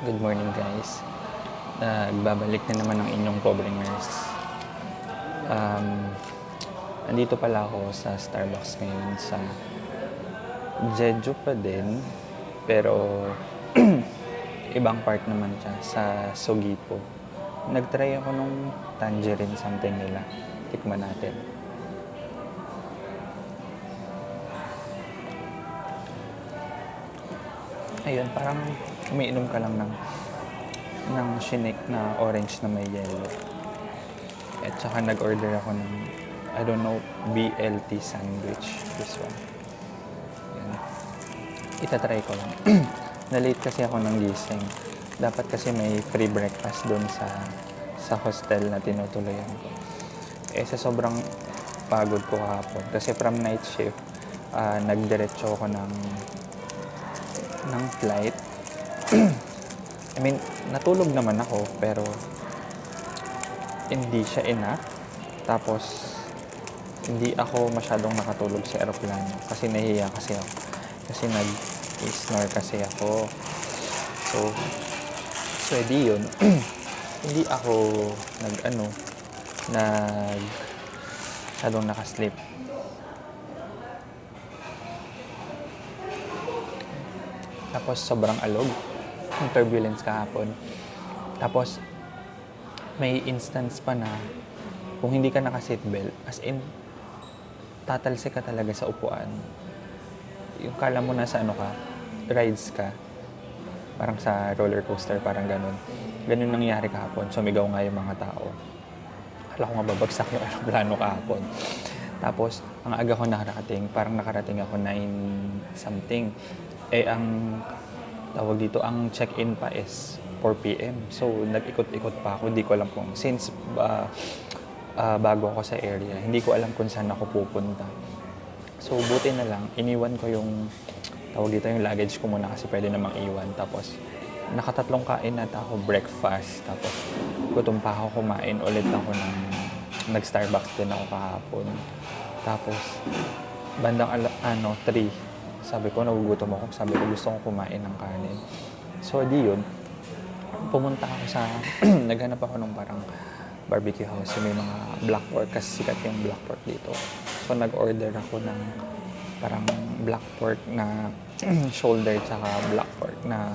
Good morning guys. Nagbabalik na naman ang inyong pobreng nurse. Andito pala ako sa Starbucks ngayon sa Jeju pa din, pero ibang part naman siya sa Sogipo. Nagtry ako nung tangerine something nila. Tikman natin. Ayun, parang umiinom ka lang ng shake na orange na may yellow. At saka nag-order ako ng, I don't know, BLT sandwich. This one. Yan. Itatry ko lang. Na-late kasi ako ng gising. Dapat kasi may free breakfast doon sa hostel na tinutuloyan ko. Sa sobrang pagod ko kahapon. Kasi from night shift, nagdiretso ako ng flight. I mean, natulog naman ako, pero hindi siya enough. Tapos, hindi ako masyadong nakatulog sa aeroplano kasi nahihiya kasi ako. Kasi nag-snore kasi ako. So edi yun. Hindi ako masyadong nakasleep. Tapos, sobrang alog. Yung turbulence kahapon. Tapos, may instance pa na kung hindi ka naka-seatbelt, as in, tatalsik ka talaga sa upuan. Yung kala mo nasa rides ka. Parang sa roller coaster, parang ganun. Ganun nangyari kahapon. Sumigaw nga yung mga tao. Akala ko nga babagsak yung aeroplano kahapon. Tapos, ang aga ko nakarating, parang nakarating ako 9 something. Ang tawag dito, ang check-in pa is 4 p.m. So, nag-ikot-ikot pa ako. Hindi ko alam kung, since bago ako sa area, hindi ko alam kung saan ako pupunta. So, buti na lang, iniwan ko yung, tawag dito, yung luggage ko muna kasi pwede namang iwan. Tapos, nakatatlong kain na ako, breakfast. Tapos, gutom pa ako, kumain ulit ako nag-Starbucks din ako kahapon. Tapos, bandang 3, sabi ko, nagugutom ako. Sabi ko, gusto kong kumain ng kanin. So, di yun. Pumunta ako sa, naghanap ako ng parang barbecue house. May mga black pork, kasi sikat yung black pork dito. So, nag-order ako ng parang black pork na shoulder, tsaka black pork na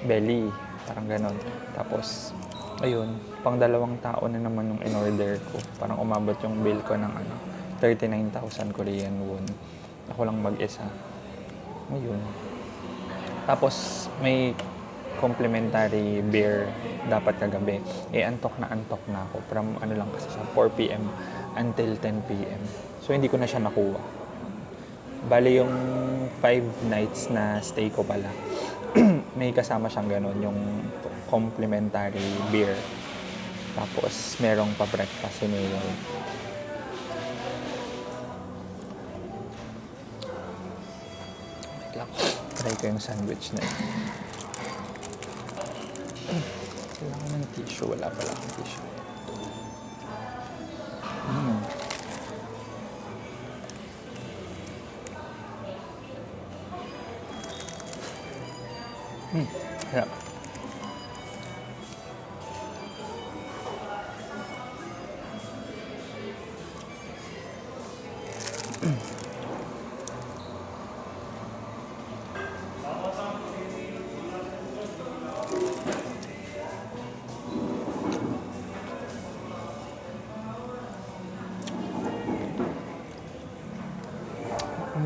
belly. Parang ganon. Tapos, ayun, pang 2 tao na naman yung in-order ko. Parang umabot yung bill ko ng 39,000 Korean won. Ako lang mag-isa. Ayun. Tapos, may complimentary beer dapat kagabi. Antok na ako. From lang kasi siya, 4 p.m. until 10 p.m. So, hindi ko na siya nakuha. Bali yung 5 nights na stay ko pala. May kasama siyang ganun, yung complimentary beer. Tapos, merong pa-breakfast si Mayor. Try ko yung sandwich na yun. Kailangan ng tissue. Wala pala akong tissue. Yeah.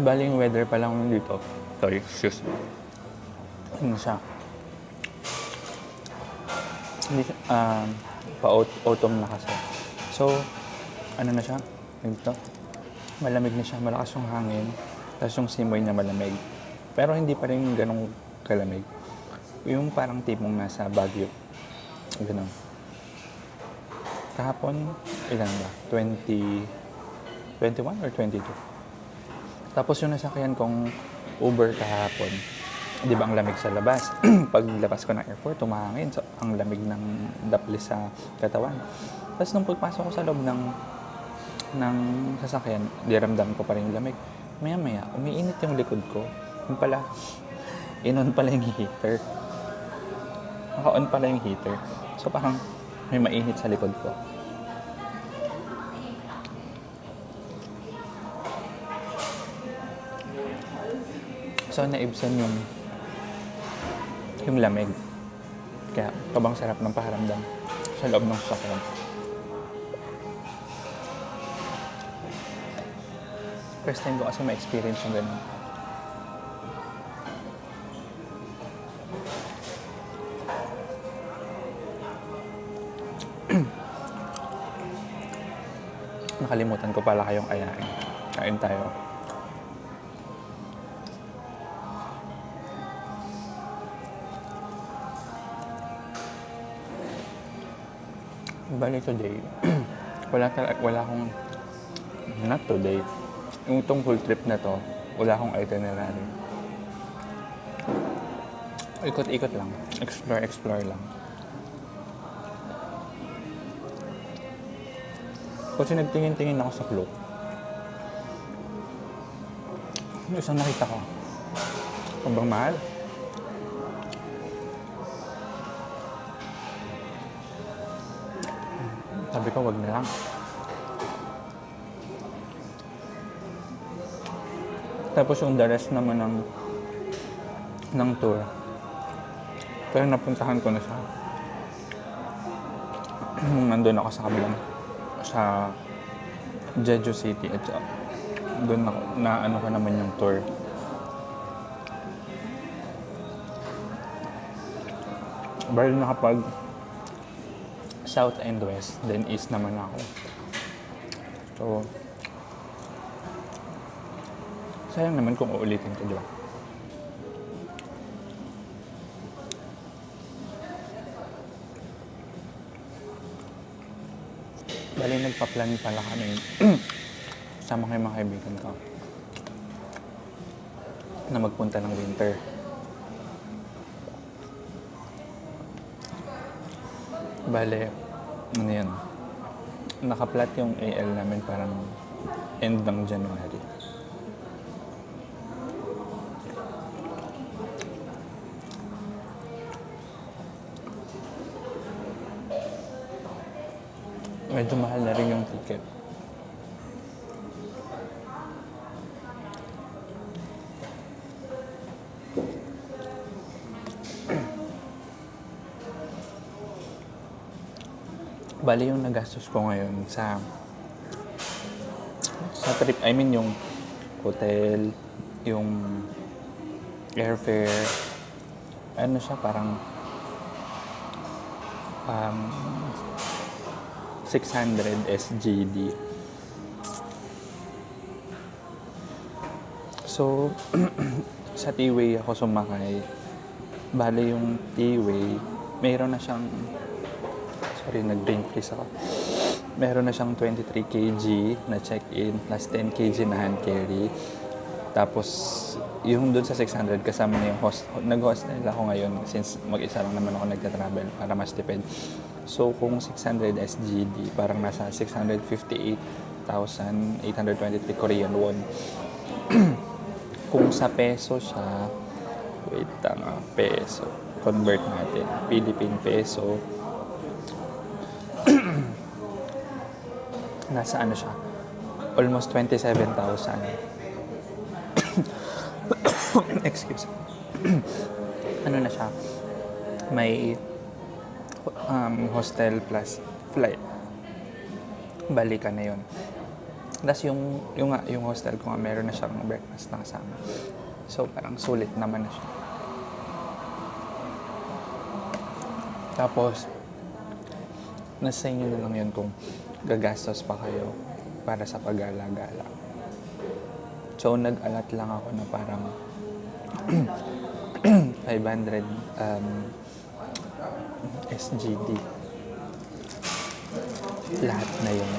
Bali yung weather pa lang dito. Sorry, excuse me. Ano siya? Hindi siya, pa-autumn na kasi. So, ano na siya? Dito. Malamig na siya, malakas yung hangin. Tapos yung simoy na malamig. Pero hindi pa rin ganong kalamig. Yung parang tipong nasa Baguio. Ganun. Kahapon, ilan ba? 21 or 22? Tapos yung nasakyan kong Uber kahapon, di ba ang lamig sa labas? Paglabas ko ng airport, tumahangin. So, ang lamig ng daplis sa katawan. Tapos nung pagpasok ko sa loob ng sasakyan, di ramdam ko pa rin yung lamig. Maya-maya, umiinit yung likod ko. Yung pala, in-on pala yung heater. Naka-on pala yung heater. So parang may mainit sa likod ko. So naibsan yung lamig. Kaya sobrang sarap ng pakiramdam sa loob ng sasakyan. First time ko kasi ma-experience yung ganun. Nakalimutan ko pala kayong ayain. Kain tayo. Bali today, wala akong, not today, yung itong whole trip na to, wala akong itinerary. Ikot-ikot lang, explore lang. Kasi nagtingin-tingin ako sa cloak. Yung isang nakita ko, sobrang mahal. Sabi ko, wag na lang. Tapos yung the rest naman ng tour. Pero napuntahan ko na siya. Nandun ako sa kabilang, sa Jeju City. At doon na ano ko naman yung tour. Bali nakapag South and West, then East naman ako. So, sayang naman kung uulitin ko, di ba? Bali, nagpa-plan pala kami sama kayo mga kaibigan ko na magpunta ng winter. Bale, ano yan, nakaplat yung AL namin parang end ng January. Medyo mahal na rin yung ticket. Bali yung nagastos ko ngayon sa trip, I mean yung hotel, yung airfare, ano siya parang 600 SGD. So, sa T-Way ako sumakay. Bali yung T-Way, mayroon na siyang, sorry, nag-brain freeze ako. Meron na siyang 23 kg na check-in plus 10 kg na hand carry. Tapos, yung dun sa 600 kasama na yung nag-hostel ako ngayon since mag-isa lang naman ako nagta-travel para mas tipid. So, kung 600 SGD, parang nasa 658,823 Korean won. Kung sa peso siya, wait lang, peso. Convert natin. Philippine peso. Nasa ano siya? Almost 27,000. Excuse me. Ano na siya? May hostel plus flight. Balikan na yun. Tapos yung hostel ko nga, meron na siyang breakfast na kasama. So, parang sulit naman na siya. Tapos, nasa inyo na lang yun kung gagastos pa kayo para sa paggala-gala. So, nag-alat lang ako na parang 500 SGD. Lahat na yun.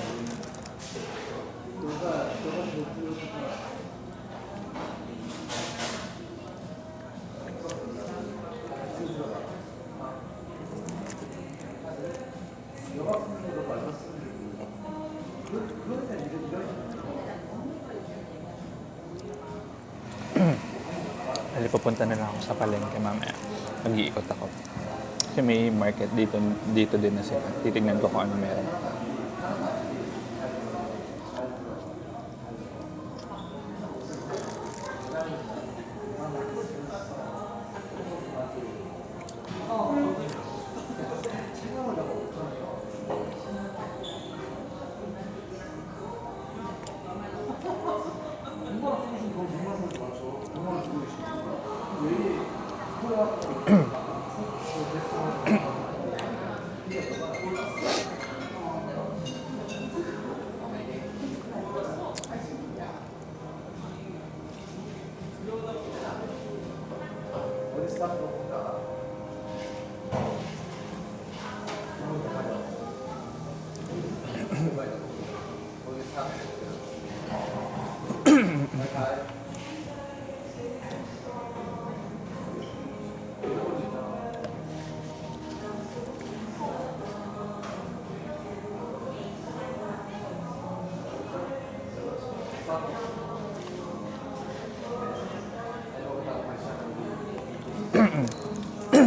pupunta na lang ako sa palengke mamaya. Mag-iikot ako. Kasi may market dito din na sila. Titignan ko kung ano meron.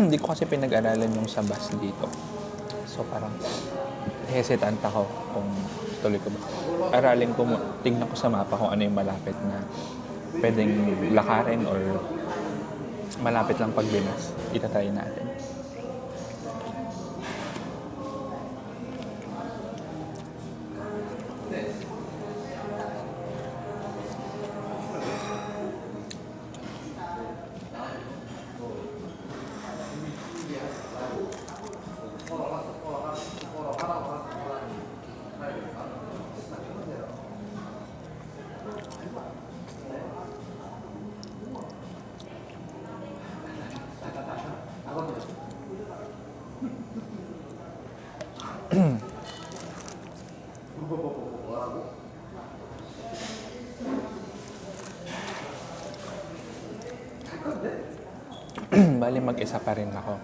Hindi ko kasi pinag-aralan yung sa bus dito. So parang hesitant ako kung tuloy ko ba. Aralin ko, tingnan ko sa mapa kung ano yung malapit na pwedeng lakarin or malapit lang pag binas. Itatry natin. Bali mag-isa pa rin ako.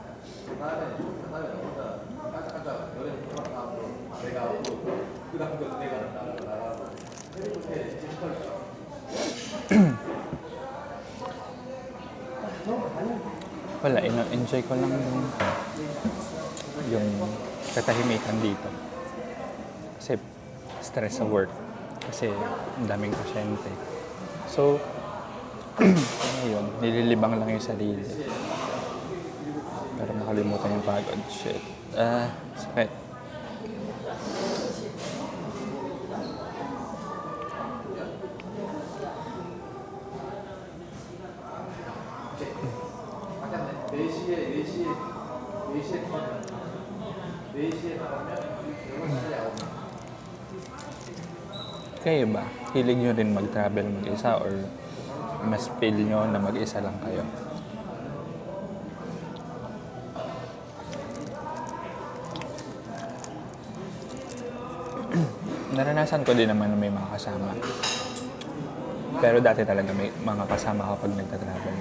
Wala, enjoy ko lang yung katahimikan dito. Kasi stress sa work. Kasi ang daming pasyente. So, ngayon, nililibang lang yung sarili. Pero makalimutan yung pagod. Shit. Sakit. Kayo ba? Hilig nyo rin mag-travel mag-isa or mas feel nyo na mag-isa lang kayo? Naranasan ko din naman na may mga kasama. Pero dati talaga may mga kasama ko pag nagta-travel.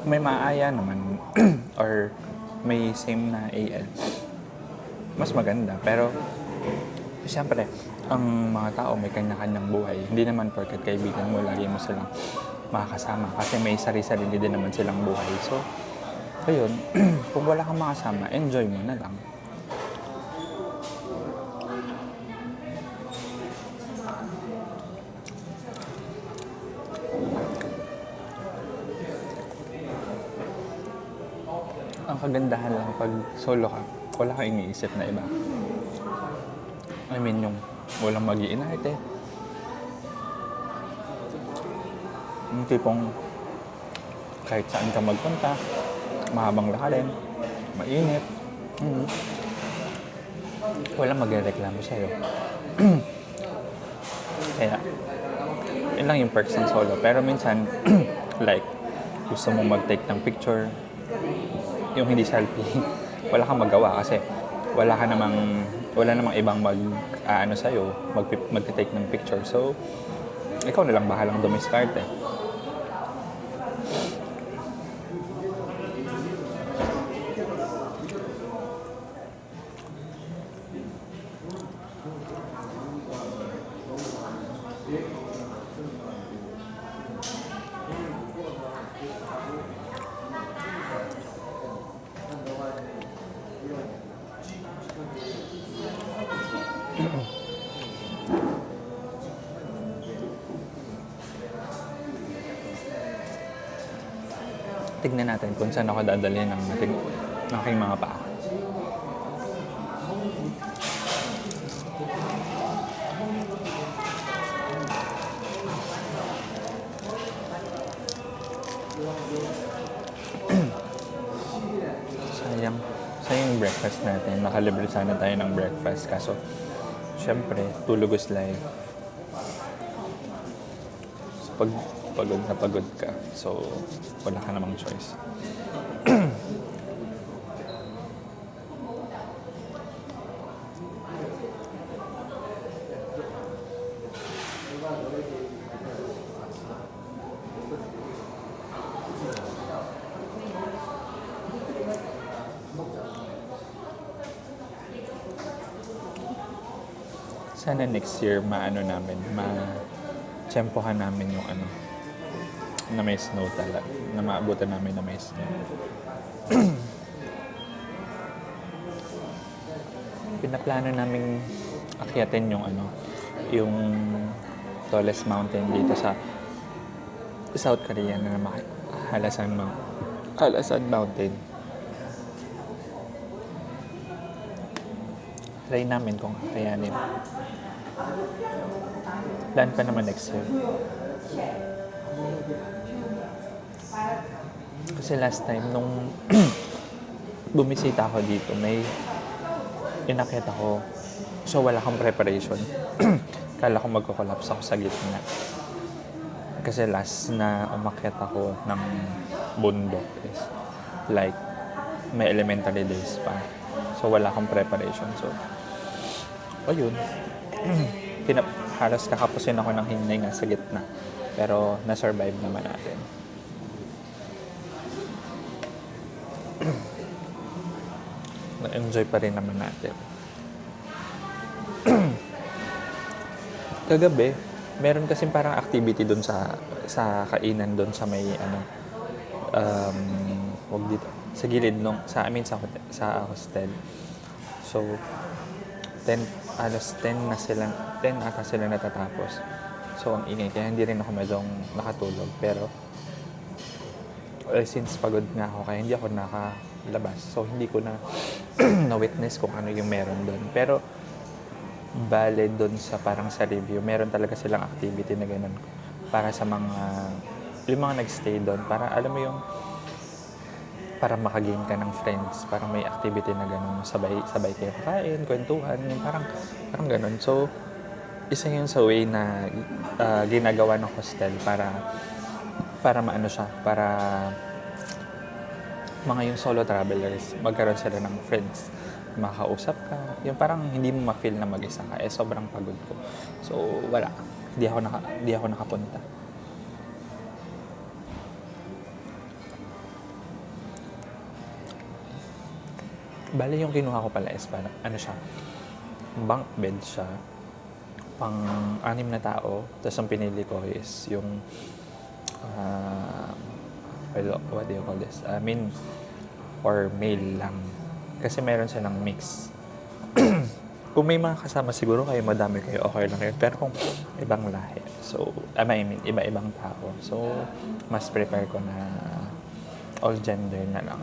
May maaya naman or may same na AL. Mas maganda. Pero siyempre, ang mga tao may kanya-kanyang buhay. Hindi naman porket kaibigan mo, lagi mo silang makakasama. Kasi may sarili-sarili din naman silang buhay. So, ayun, kung wala kang makasama, enjoy mo na lang. Ang kagandahan lang pag solo ka, wala kang iniisip na iba. I mean, yung walang mag-i-inarte. Yung tipong kahit saan ka magpunta, mahabang lakarin, mainit, walang magrereklamo sa'yo. Kaya, yun lang yung perks ng solo. Pero minsan, like, gusto mong mag-take ng picture, yung hindi selfie, wala kang magawa kasi wala namang ibang sa'yo, mag-take ng picture. So, ikaw na lang bahalang dumiskarte. tignan natin kung saan ako dadalhin ng aking mga paa. Sayang yung breakfast natin. Nakalibre sana tayo ng breakfast. Kaso, syempre, tulog is life. So, pagod na pagod ka. So, wala ka namang choice. Sana next year ma-tsempohan namin yung na may snow talaga, na maabutan namin na may snow. Pinaplano namin akyatin yung tallest mountain dito sa South Korea na Halasan Mountain. Try namin kung kayanin. Plan pa naman next year. Kasi last time nung bumisita ako dito, may inakyat ako. So wala akong preparation. Kala ko magko-collapse ako sa gitna. Kasi last na umakyat ako ng bundok is like may elementary days pa. So wala akong preparation. So ayun. Halos kakapusin ako ng hinay nga sa gitna. Pero na-survive naman natin. Na-enjoy pa rin naman natin. Kagabi, meron kasing parang activity doon sa kainan doon sa may wag dito. Sa gilid sa hostel. So 10 ata sila natatapos. So, ang ingay. Kaya hindi rin ako medyong nakatulog. Pero, since pagod nga ako, kaya hindi ako nakalabas. So, hindi ko na-witness kung ano yung meron doon. Pero, bale doon parang sa review, meron talaga silang activity na ganun. Para sa yung mga nagstay doon. Para, alam mo yung, para makagain ka ng friends, parang may activity na gano'n, sabay kayo kakain, kwentuhan, parang gano'n. So, isa yun sa way na ginagawa ng hostel para mga yung solo travelers, magkaroon sila ng friends, makausap ka, yung parang hindi mo ma-feel na mag-isa ka, sobrang pagod ko. So, wala, hindi ako nakapunta. Bale, yung kinuha ko pala is parang, siya, bunk bed siya, pang-6 na tao. Tapos ang pinili ko is yung, what do you call this? For male lang. Kasi meron silang mix. Kung may mga kasama siguro kayo, madami kayo, okay lang kayo. Pero kung ibang lahi, so, iba-ibang tao. So, mas prefer ko na all gender na lang.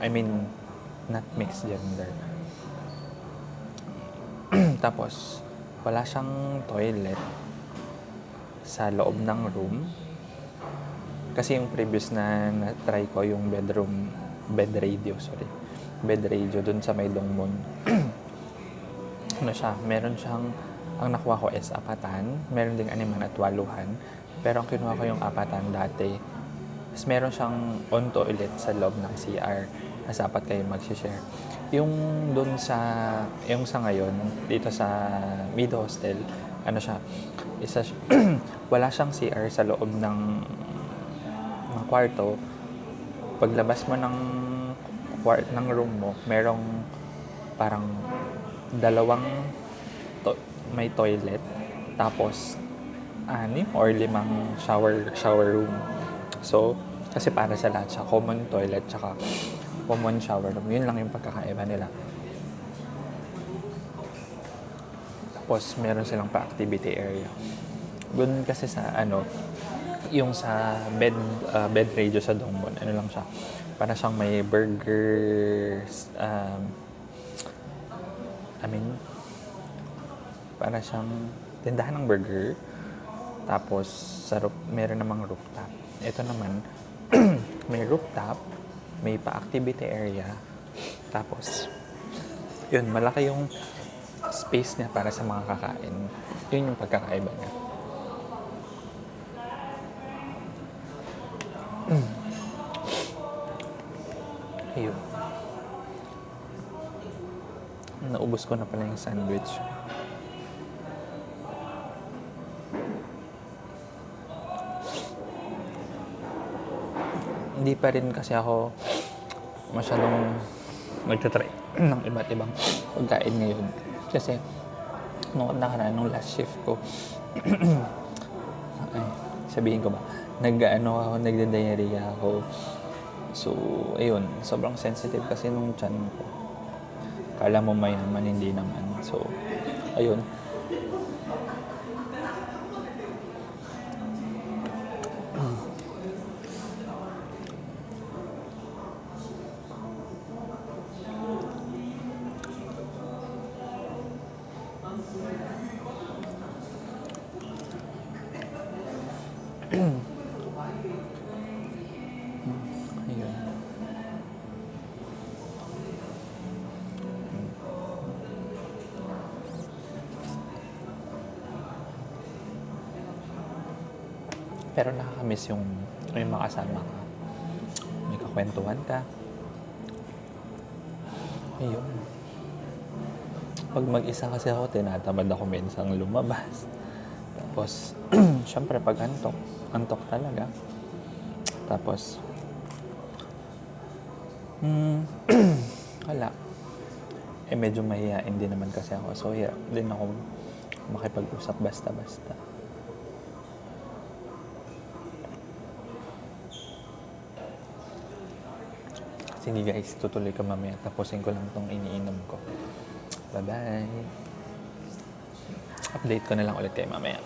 Not mixed gender. Tapos, wala siyang toilet sa loob ng room. Kasi yung previous na try ko, yung bed radio dun sa may Dongmon. Meron siyang, ang nakuha ko is apatan, meron ding 6 at 8. Pero ang kinuha ko yung apatan dati, is meron siyang on toilet sa loob ng CR. As apat kayo mag-share. Yung doon yung sa ngayon, dito sa mid hostel, wala siyang CR sa loob ng kwarto. Paglabas mo ng room mo, merong parang 2 may toilet, tapos 6 or 5 shower room. So, kasi para sa lahat siya, common toilet, tsaka common shower room. Yun lang yung pagkakaiba nila. Tapos, meron silang pa-activity area. Doon kasi sa yung sa bed radio sa Dongmon, lang siya, Para siyang may burgers, para siyang tindahan ng burger. Tapos, meron namang rooftop. Ito naman, may rooftop, may pa-activity area. Tapos, yun, malaki yung space niya para sa mga kakain. Yun yung pagkakaiba niya. Ayun. Naubos ko na pala yung sandwich. Hindi pa rin kasi ako masyadong nagtatry ng iba't ibang pagkain ngayon. Kasi nung last shift ko, ay, sabihin ko ba, nagda-diarrhea ako. So, ayun, sobrang sensitive kasi nung tiyan ko. Kala mo mayaman, hindi naman. So, ayun. Ayun. Pero nakakamiss yung may makasama ka. May kakwentuhan ka. Ayun. Pag mag-isa kasi ako, tinatamad ako minsang lumabas. Tapos, syempre pag antok talaga. Tapos, wala. Medyo mahihain din naman kasi ako. So, hirap din ako makipag-usap basta-basta. Sige guys, tutuloy ko mamaya. Tapusin ko lang tong iniinom ko. Bye-bye. Update ko na lang ulit kayo mamaya.